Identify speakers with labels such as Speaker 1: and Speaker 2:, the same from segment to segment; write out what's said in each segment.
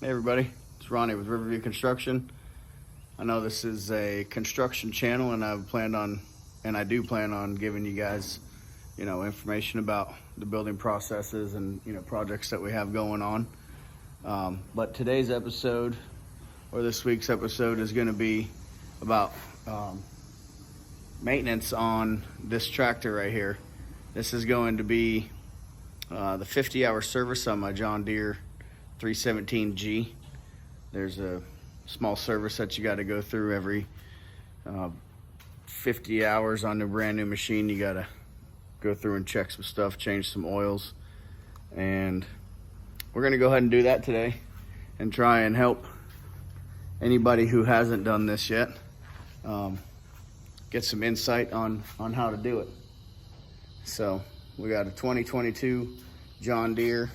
Speaker 1: Hey everybody, it's Ronnie with Riverview Construction. I know this is a construction channel and I do plan on giving you guys, information about the building processes and, projects that we have going on. But today's episode, or this week's episode, is going to be about maintenance on this tractor right here. This is going to be the 50-hour service on my John Deere 317G. There's a small service that you got to go through every 50 hours on a brand new machine. You got to go through and check some stuff, change some oils, and we're going to go ahead and do that today and try and help anybody who hasn't done this yet get some insight on how to do it. So we got a 2022 John Deere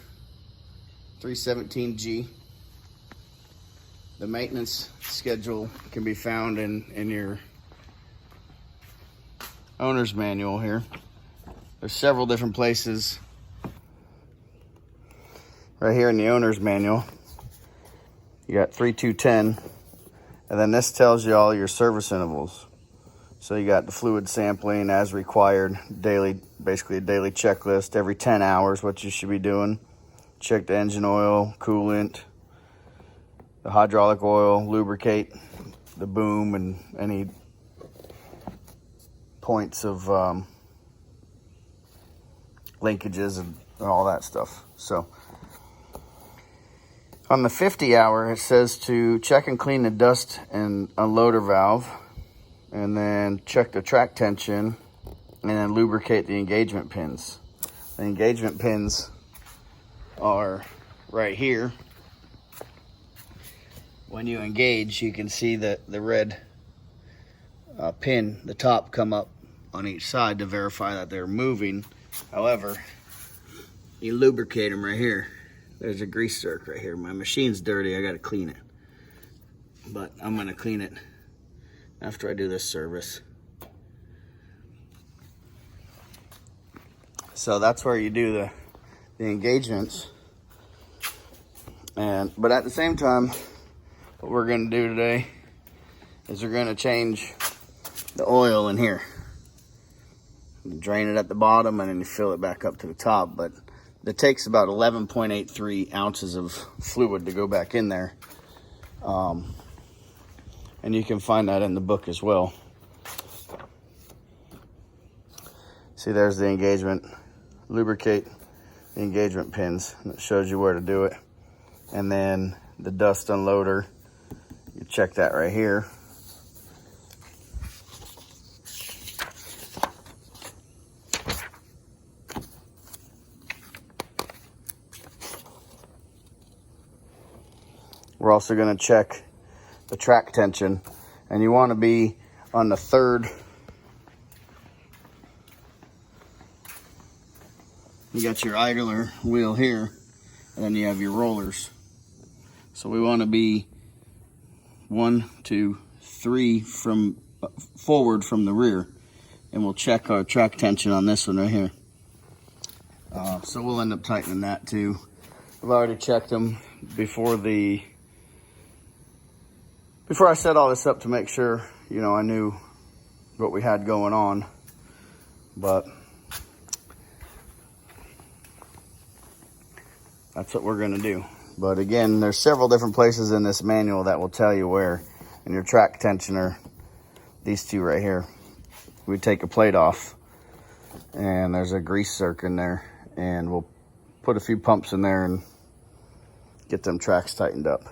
Speaker 1: 317G. The maintenance schedule can be found in your owner's manual here. There's several different places. Right here in the owner's manual, you got 3210, and then this tells you all your service intervals. So you got the fluid sampling as required, basically a daily checklist, every 10 hours, what you should be doing. Check the engine oil, coolant, the hydraulic oil, lubricate the boom and any points of linkages and all that stuff. So on the 50 hour, it says to check and clean the dust and unloader valve, and then check the track tension, and then lubricate the engagement pins. The engagement pins are right here. When you engage, you can see the red pin, the top, come up on each side to verify that they're moving. However, you lubricate them right here. There's a grease zerk right here. My machine's dirty, I gotta clean it. But I'm gonna clean it after I do this service. So that's where you do the engagements. But at the same time, what we're gonna do today is we're gonna change the oil in here. Drain it at the bottom and then you fill it back up to the top. But it takes about 11.83 ounces of fluid to go back in there. And you can find that in the book as well. See, there's the engagement. Lubricate the engagement pins. And it shows you where to do it. And then the dust unloader, you check that right here. We're also going to check the track tension, and you want to be on the third. You got your idler wheel here, and then you have your rollers. So we want to be 1, 2, 3 from forward from the rear, and we'll check our track tension on this one right here. So we'll end up tightening that too. I've already checked them before I set all this up to make sure, I knew what we had going on. But that's what we're gonna do. But again, there's several different places in this manual that will tell you where. And your track tensioner, these two right here, we take a plate off and there's a grease zerk in there, and we'll put a few pumps in there and get them tracks tightened up.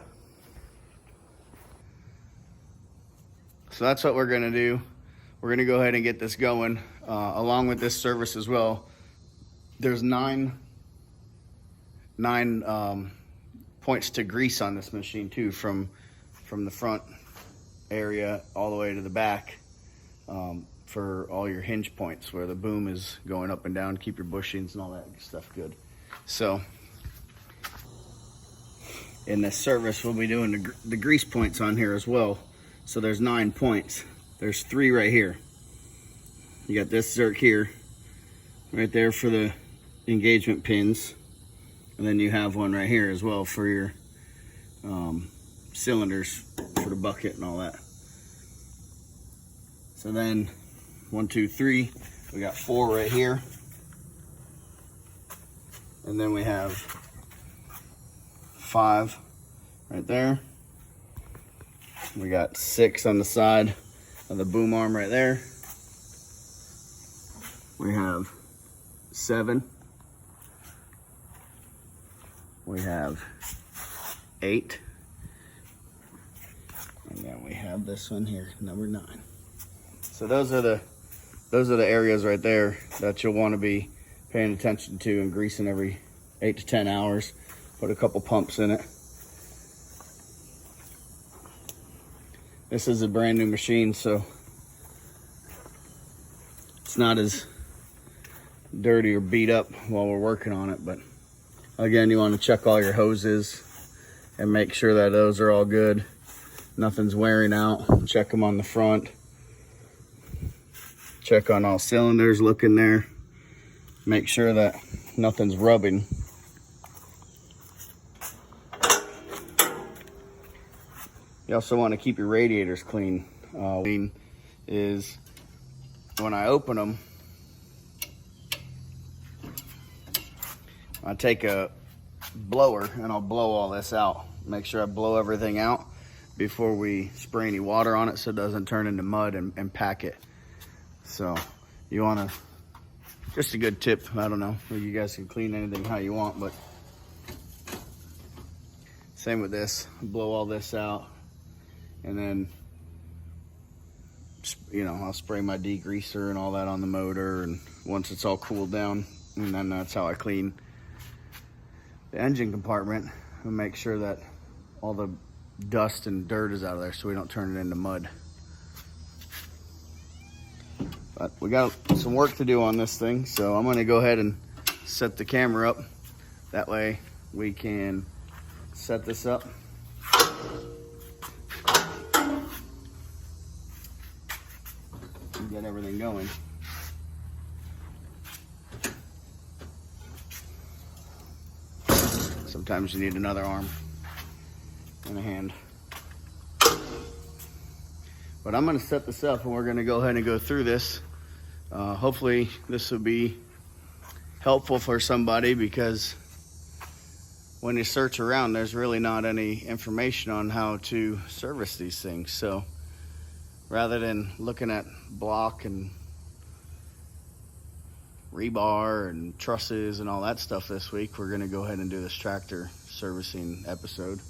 Speaker 1: So that's what we're gonna do. We're gonna go ahead and get this going. Along with this service as well, there's nine points to grease on this machine too, from the front area all the way to the back, for all your hinge points where the boom is going up and down, keep your bushings and all that stuff good. So in this service, we'll be doing the grease points on here as well. So there's 9 points. There's 3 right here. You got this zerk here, right there for the engagement pins. And then you have one right here as well for your cylinders for the bucket and all that. So then 1, 2, 3, we got 4 right here. And then we have 5 right there. We got 6 on the side of the boom arm right there. We have 7. We have 8. And then we have this one here, number 9. So those are the areas right there that you'll want to be paying attention to and greasing every 8 to 10 hours. Put a couple pumps in it. This is a brand new machine, so it's not as dirty or beat up while we're working on it. But again, you want to check all your hoses and make sure that those are all good. Nothing's wearing out. Check them on the front. Check on all cylinders, look in there. Make sure that nothing's rubbing. You also want to keep your radiators clean. Clean is when I open them, I take a blower and I'll blow all this out. Make sure I blow everything out before we spray any water on it so it doesn't turn into mud and pack it. So you want to, just a good tip, I don't know, you guys can clean anything how you want, but same with this. Blow all this out, and then, you know, I'll spray my degreaser and all that on the motor, and once it's all cooled down, and then that's how I clean the engine compartment and make sure that all the dust and dirt is out of there so we don't turn it into mud. But we got some work to do on this thing, so I'm going to go ahead and set the camera up. That way we can set this up. And get everything going. Sometimes you need another arm and a hand. But I'm going to set this up and we're going to go ahead and go through this. Hopefully this will be helpful for somebody, because when you search around, there's really not any information on how to service these things. So rather than looking at block and rebar and trusses and all that stuff this week, we're going to go ahead and do this tractor servicing episode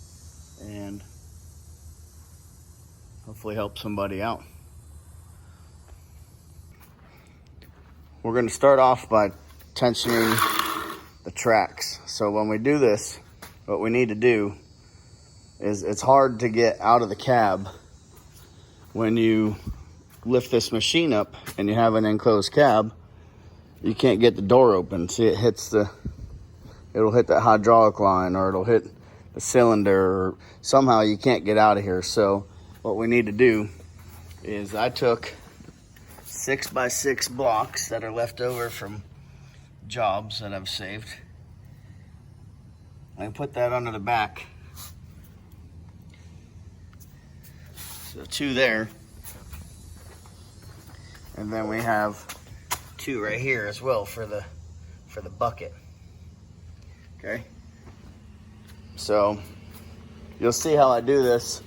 Speaker 1: and hopefully help somebody out. We're going to start off by tensioning the tracks. So when we do this, what we need to do is, it's hard to get out of the cab when you lift this machine up and you have an enclosed cab. You can't get the door open. See, it'll hit that hydraulic line, or it'll hit the cylinder, or somehow you can't get out of here. So what we need to do is, I took 6x6 blocks that are left over from jobs that I've saved. I put that under the back. So 2 there. And then we have 2 right here as well for the bucket. Okay. So you'll see how I do this.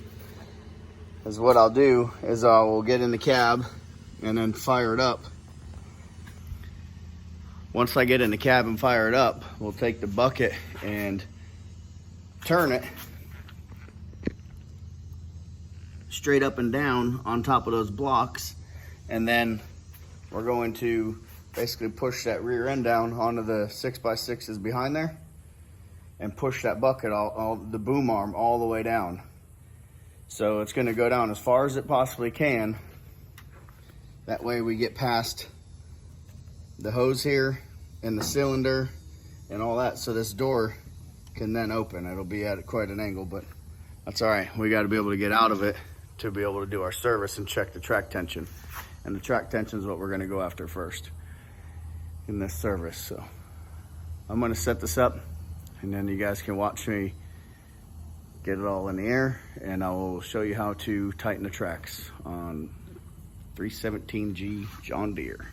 Speaker 1: Is what I'll do is I will get in the cab and then fire it up. Once I get in the cab and fire it up, we'll take the bucket and turn it straight up and down on top of those blocks, and then we're going to basically push that rear end down onto the 6x6s behind there and push that bucket, all the boom arm, all the way down. So it's going to go down as far as it possibly can. That way we get past the hose here and the cylinder and all that, so this door can then open. It'll be at quite an angle, but that's all right. We got to be able to get out of it to be able to do our service and check the track tension. And the track tension is what we're going to go after first in this service. So I'm going to set this up, and then you guys can watch me get it all in the air, and I will show you how to tighten the tracks on 317G John Deere.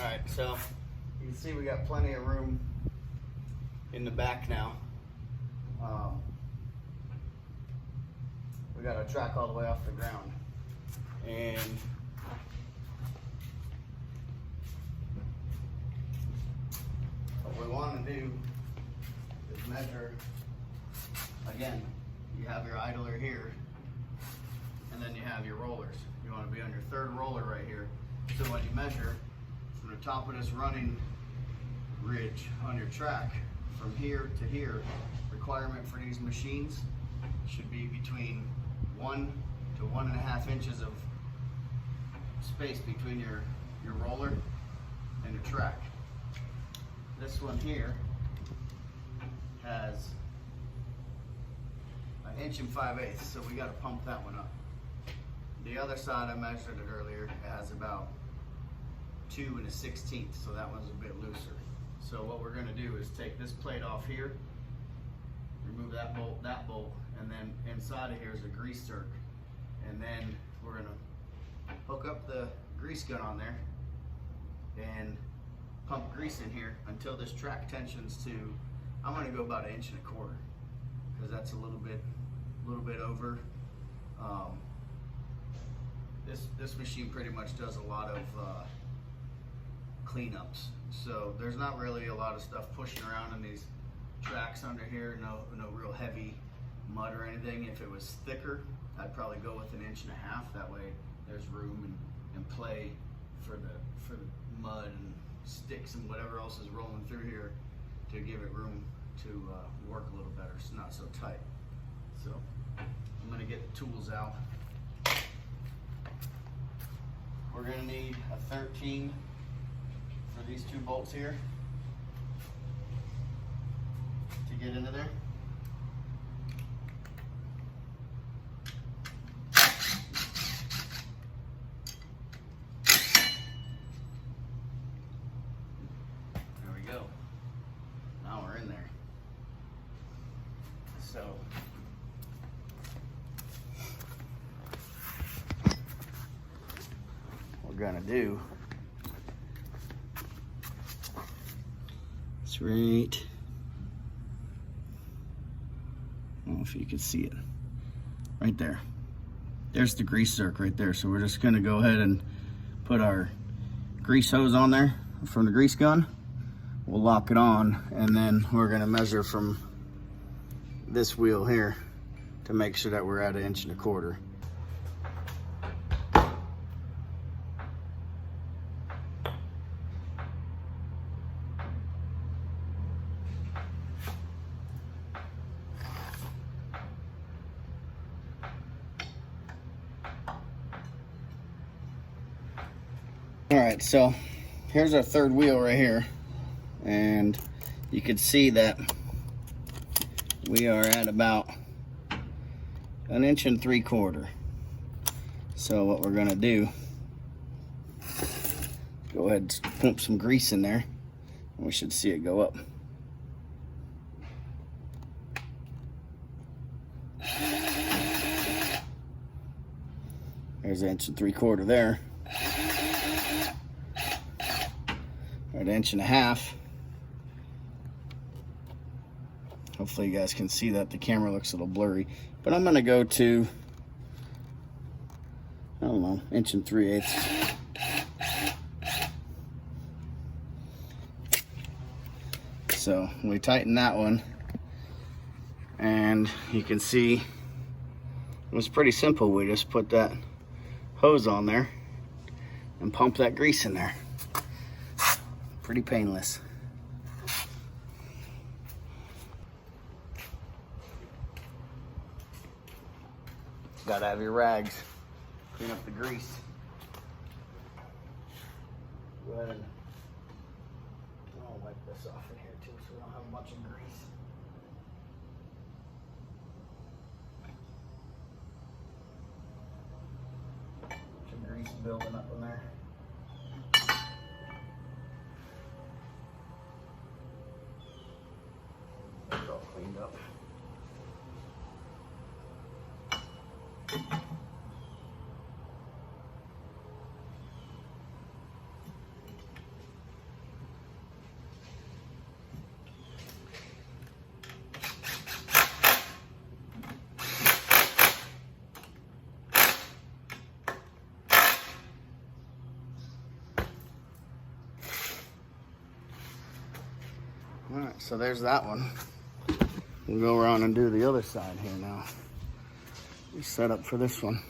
Speaker 1: Alright, so you can see we got plenty of room in the back now. We got our track all the way off the ground. And what we want to do is measure, again, you have your idler here, and then you have your rollers. You want to be on your third roller right here. So when you measure from the top of this running ridge on your track, from here to here, requirement for these machines should be between 1 to 1.5 inches of space between your roller and your track. This one here has 1 5/8 inches, so we got to pump that one up. The other side, I measured it earlier, it has about 2 1/16, so that one's a bit looser. So what we're going to do is take this plate off here, remove that bolt, and then inside of here is a grease zerk. And then we're going to hook up the grease gun on there and pump grease in here until this track tensions to, I'm going to go about 1 1/4 inches, because that's a little bit over. This machine pretty much does a lot of cleanups, so there's not really a lot of stuff pushing around in these tracks under here. No real heavy mud or anything. If it was thicker, I'd probably go with 1.5 inches. That way there's room and play for the mud and sticks and whatever else is rolling through here to give it room to work a little better. It's not so tight. So I'm gonna get the tools out. We're gonna need a 13 for these 2 bolts here to get into there. There we go. Now we're in there. So what we're gonna do, it's right, I don't know if you can see it, right there. There's the grease zerk right there. So we're just gonna go ahead and put our grease hose on there from the grease gun. We'll lock it on, and then we're gonna measure from this wheel here to make sure that we're at 1 1/4 inches. All right, so here's our third wheel right here, and you can see that we are at about 1 3/4 inches. So what we're gonna do, go ahead and pump some grease in there, and we should see it go up. There's 1 3/4 inches there. Right, 1.5 inches. Hopefully you guys can see that. The camera looks a little blurry, but I'm gonna go to, I don't know, 1 3/8 inches. So we tighten that one, and you can see it was pretty simple. We just put that hose on there and pump that grease in there. Pretty painless. Gotta have your rags, clean up the grease. Go ahead and I'll wipe this off in here too, so we don't have a bunch of grease. Some grease building up in there. It's all cleaned up. All right, so there's that one. We'll go around and do the other side here now. We set up for this one.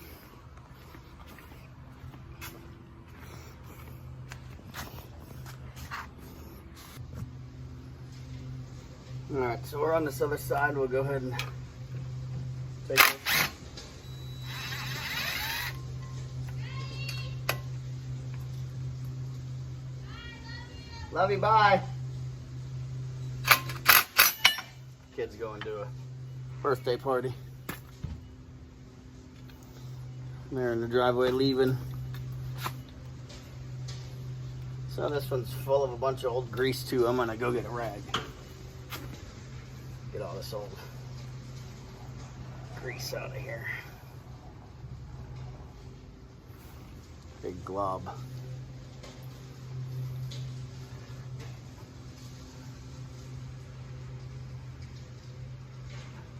Speaker 1: All right, so we're on this other side. We'll go ahead and take it. Love you, bye. Kids going to a birthday party. They're in the driveway leaving. So this one's full of a bunch of old grease too. I'm gonna go get a rag. Get all this old grease out of here. Big glob.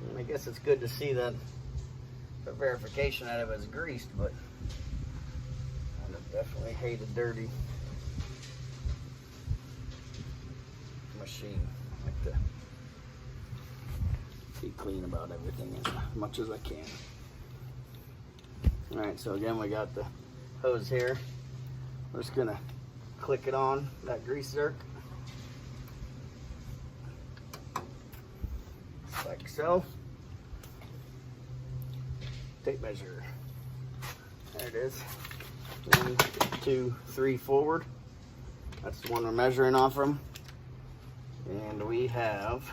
Speaker 1: And I guess it's good to see that for verification that it was greased, but I definitely hate a dirty machine. I like to be clean about everything as much as I can. All right, so again, we got the hose here. We're just gonna click it on that grease zerk, like so. Tape measure. There it is. 1, 2, 3 forward. That's the one we're measuring off from. And we have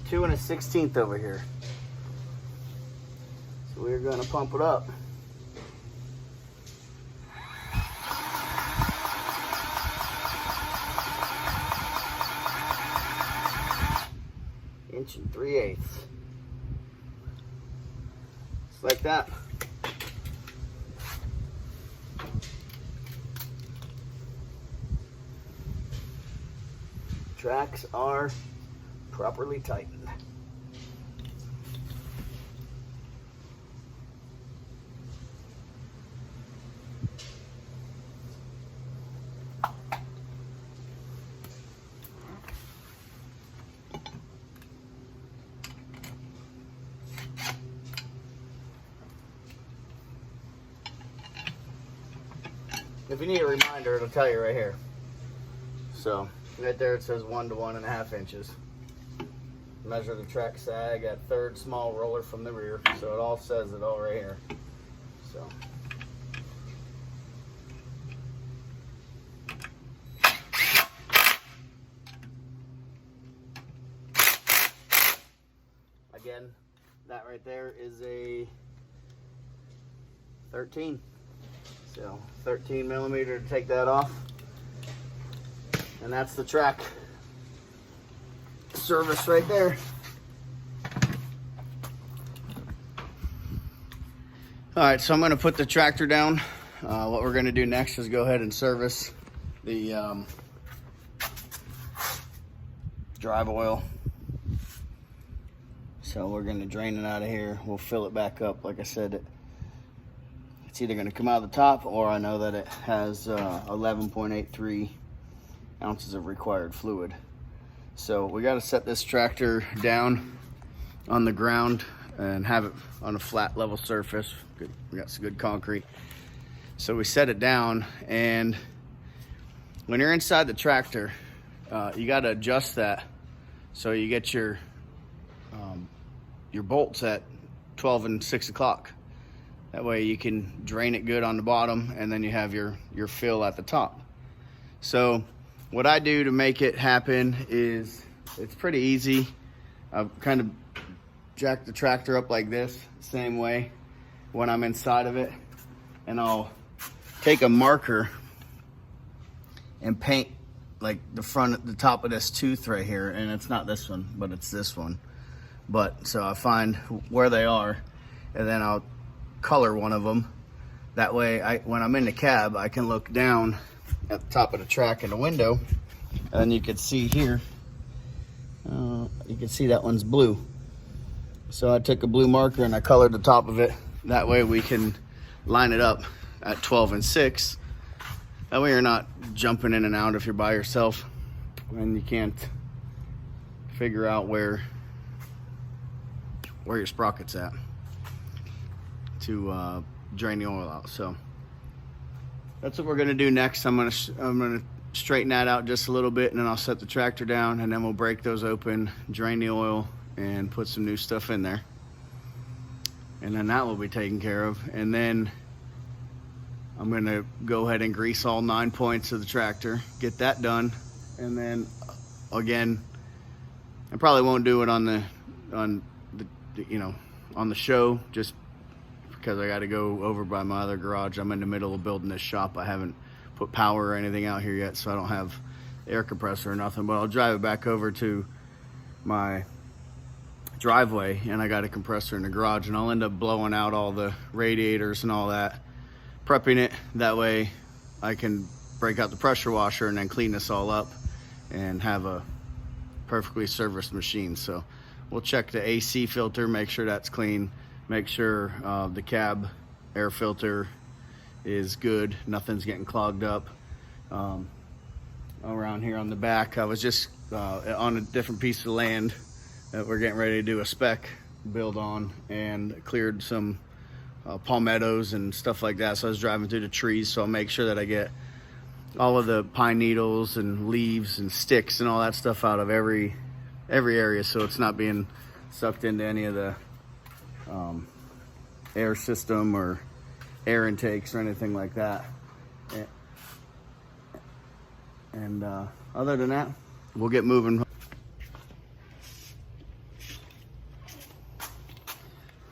Speaker 1: 2 1/16 over here. So we're going to pump it up. Inch and 3/8. Just like that. Tracks are properly tightened. If you need a reminder, it'll tell you right here. So right there it says 1 to 1.5 inches. Measure the track sag at 3rd small roller from the rear. So it all says it all right here. So Again, that right there is a 13. So 13 millimeter to take that off. And that's the track service right there. All right, so I'm gonna put the tractor down. What we're gonna do next is go ahead and service the drive oil. So we're gonna drain it out of here. We'll fill it back up. Like I said, it's either gonna come out of the top, or I know that it has 11.83 ounces of required fluid. So we gotta set this tractor down on the ground and have it on a flat level surface. Good. We got some good concrete. So we set it down, and when you're inside the tractor, you got to adjust that so you get your bolts at 12 and 6 o'clock. That way you can drain it good on the bottom, and then you have your fill at the top. So what I do to make it happen is, it's pretty easy. I've kind of jacked the tractor up like this, same way when I'm inside of it, and I'll take a marker and paint like the top of this tooth right here, and it's not this one, but it's this one. But so I find where they are, and then I'll color one of them. That way, when I'm in the cab, I can look down at the top of the track in the window, and then you can see here, you can see that one's blue. So I took a blue marker and I colored the top of it. That way we can line it up at 12 and 6. That way you're not jumping in and out if you're by yourself and you can't figure out where your sprocket's at to drain the oil out. So that's what we're gonna do next. I'm gonna straighten that out just a little bit, and then I'll set the tractor down, and then we'll break those open, drain the oil, and put some new stuff in there. And then that will be taken care of. And then I'm gonna go ahead and grease all 9 points of the tractor, get that done. And then again, I probably won't do it on the show, just because I got to go over by my other garage. I'm in the middle of building this shop. I haven't put power or anything out here yet, so I don't have air compressor or nothing, but I'll drive it back over to my driveway, and I got a compressor in the garage, and I'll end up blowing out all the radiators and all that, prepping it. That way I can break out the pressure washer and then clean this all up and have a perfectly serviced machine. So we'll check the AC filter, make sure that's clean, make sure the cab air filter is good, nothing's getting clogged up. Around here on the back, I was just on a different piece of land that we're getting ready to do a spec build on, and cleared some palmettos and stuff like that. So I was driving through the trees, so I'll make sure that I get all of the pine needles and leaves and sticks and all that stuff out of every area, so it's not being sucked into any of the air system or air intakes or anything like that. And other than that, we'll get moving.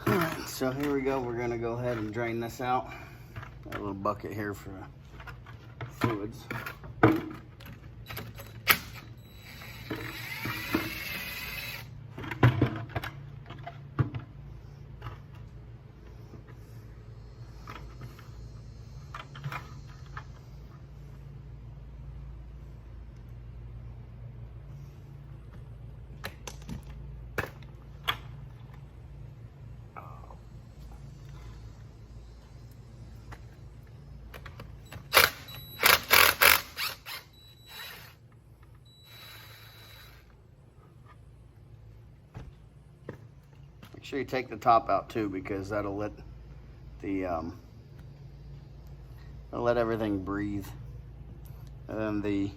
Speaker 1: All right, so here we go. We're gonna go ahead and drain this out. Got a little bucket here for fluids. Make sure you take the top out too, because that'll let everything breathe, and then the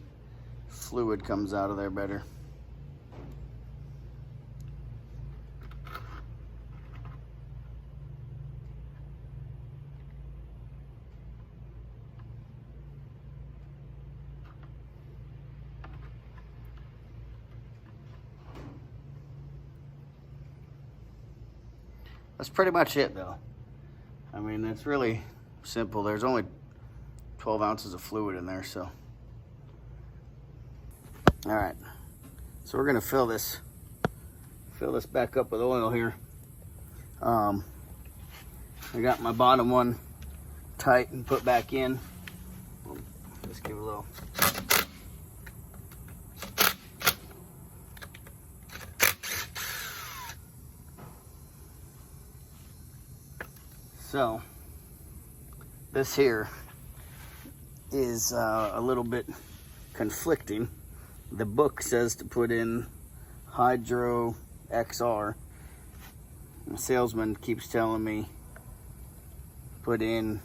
Speaker 1: fluid comes out of there better. That's pretty much it though. I mean, it's really simple. There's only 12 ounces of fluid in there, so. All right, so we're gonna fill this back up with oil here. I got my bottom one tight and put back in. Just give it a little. So this here is a little bit conflicting. The book says to put in Hydro XR. The salesman keeps telling me put in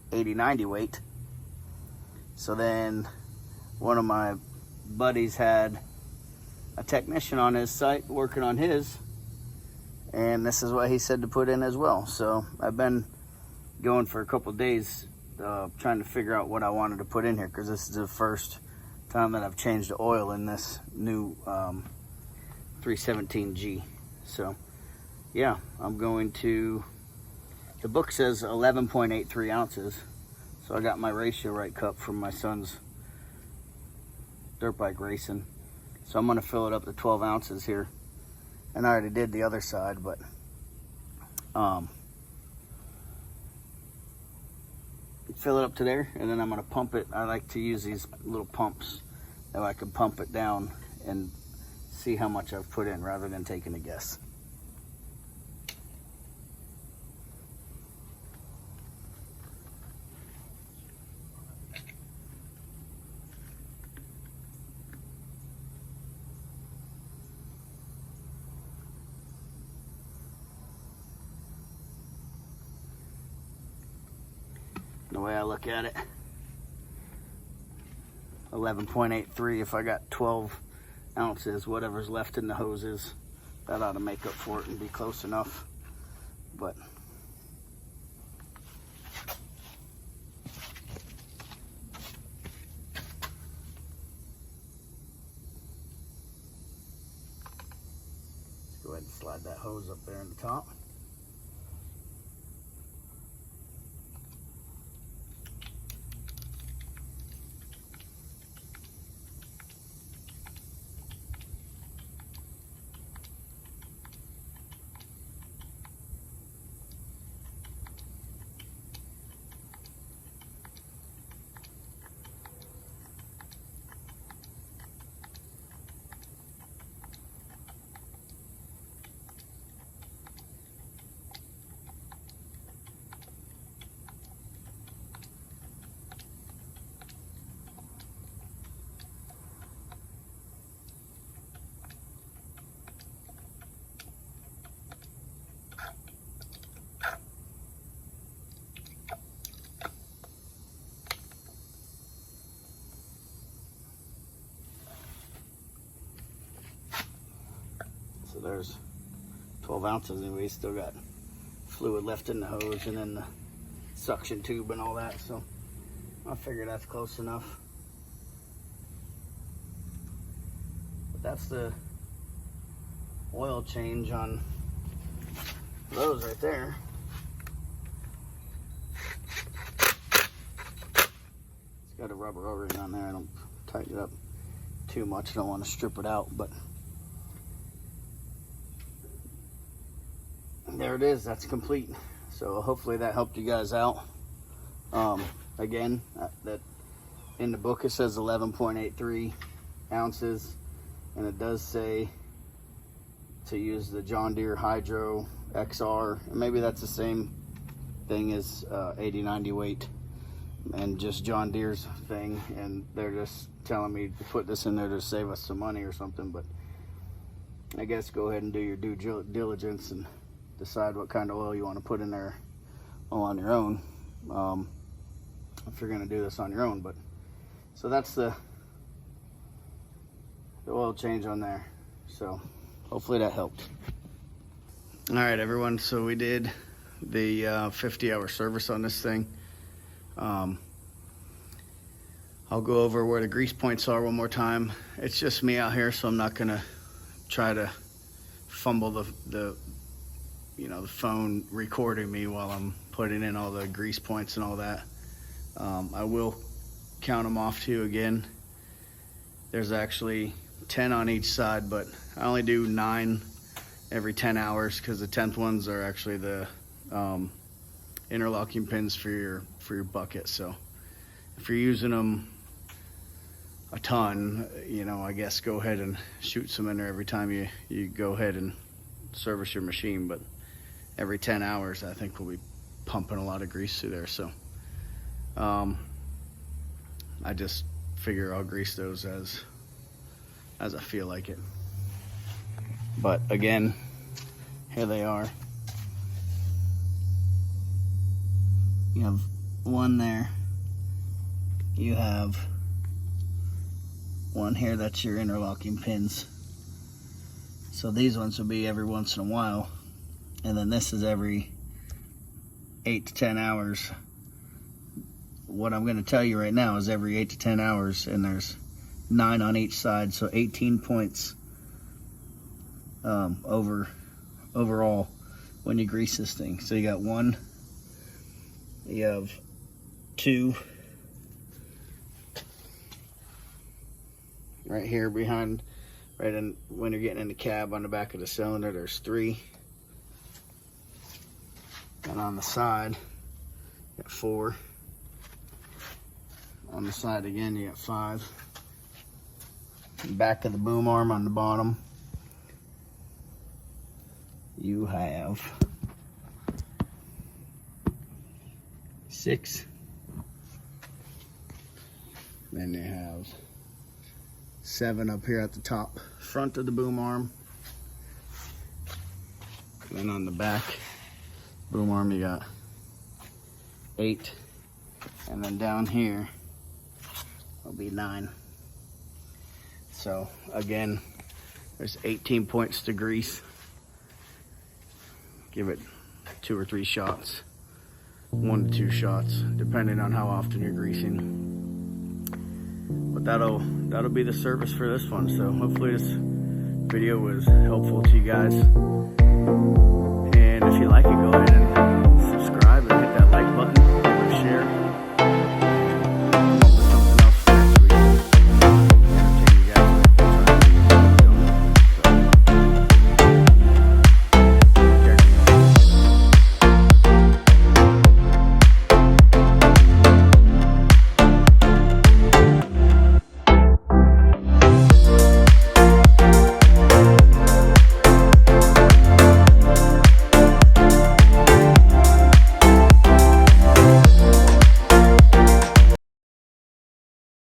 Speaker 1: 80-90 weight. So then one of my buddies had a technician on his site working on his, and this is what he said to put in as well. So I've been going for a couple days trying to figure out what I wanted to put in here, because this is the first time that I've changed the oil in this new 317G. So yeah, I'm going to, the book says 11.83 ounces. So I got my ratio right cup from my son's dirt bike racing. So I'm gonna fill it up to 12 ounces here. And I already did the other side, but fill it up to there, and then I'm gonna pump it. I like to use these little pumps that I can pump it down and see how much I've put in rather than taking a guess. The way I look at it, 11.83. If I got 12 ounces, whatever's left in the hoses, that ought to make up for it and be close enough. But let's go ahead and slide that hose up there in the top. So there's 12 ounces, and we still got fluid left in the hose and in the suction tube and all that. So I figure that's close enough. But that's the oil change on those right there. It's got a rubber O-ring on there. I don't tighten it up too much. I don't want to strip it out, but there it is. That's complete. So hopefully that helped you guys out. Again, that in the book it says 11.83 ounces, and it does say to use the John Deere Hydro XR, and maybe that's the same thing as 80-90 weight and just John Deere's thing, and they're just telling me to put this in there to save us some money or something. But I guess go ahead and do your due diligence and decide what kind of oil you want to put in there all on your own, if you're going to do this on your own. But so that's the oil change on there. So hopefully that helped. All right, everyone, so we did the 50-hour service on this thing. I'll go over where the grease points are one more time. It's just me out here, so I'm not gonna try to fumble the phone recording me while I'm putting in all the grease points and all that. I will count them off to you again. There's actually 10 on each side, but I only do 9 every 10 hours because the 10th ones are actually the interlocking pins for your bucket. So if you're using them a ton, I guess go ahead and shoot some in there every time you go ahead and service your machine. But every 10 hours, I think we'll be pumping a lot of grease through there. So I just figure I'll grease those as I feel like it. But again, here they are. You have one there. You have one here, that's your interlocking pins. So these ones will be every once in a while. And then this is every 8 to 10 hours. What I'm going to tell you right now is every 8 to 10 hours, and there's 9 on each side, so 18 points overall when you grease this thing. So you got 1, you have 2 right here behind, when you're getting in the cab on the back of the cylinder, there's 3. And on the side, you got 4. On the side again, you got 5. Back of the boom arm on the bottom, you have 6. Then you have 7 up here at the top, front of the boom arm. And then on the back boom arm, you got 8. And then down here will be 9. So again, there's 18 points to grease. Give it 2 or 3 shots, 1 to 2 shots, depending on how often you're greasing. But that'll be the service for this one. So hopefully this video was helpful to you guys. And if you like it, go ahead and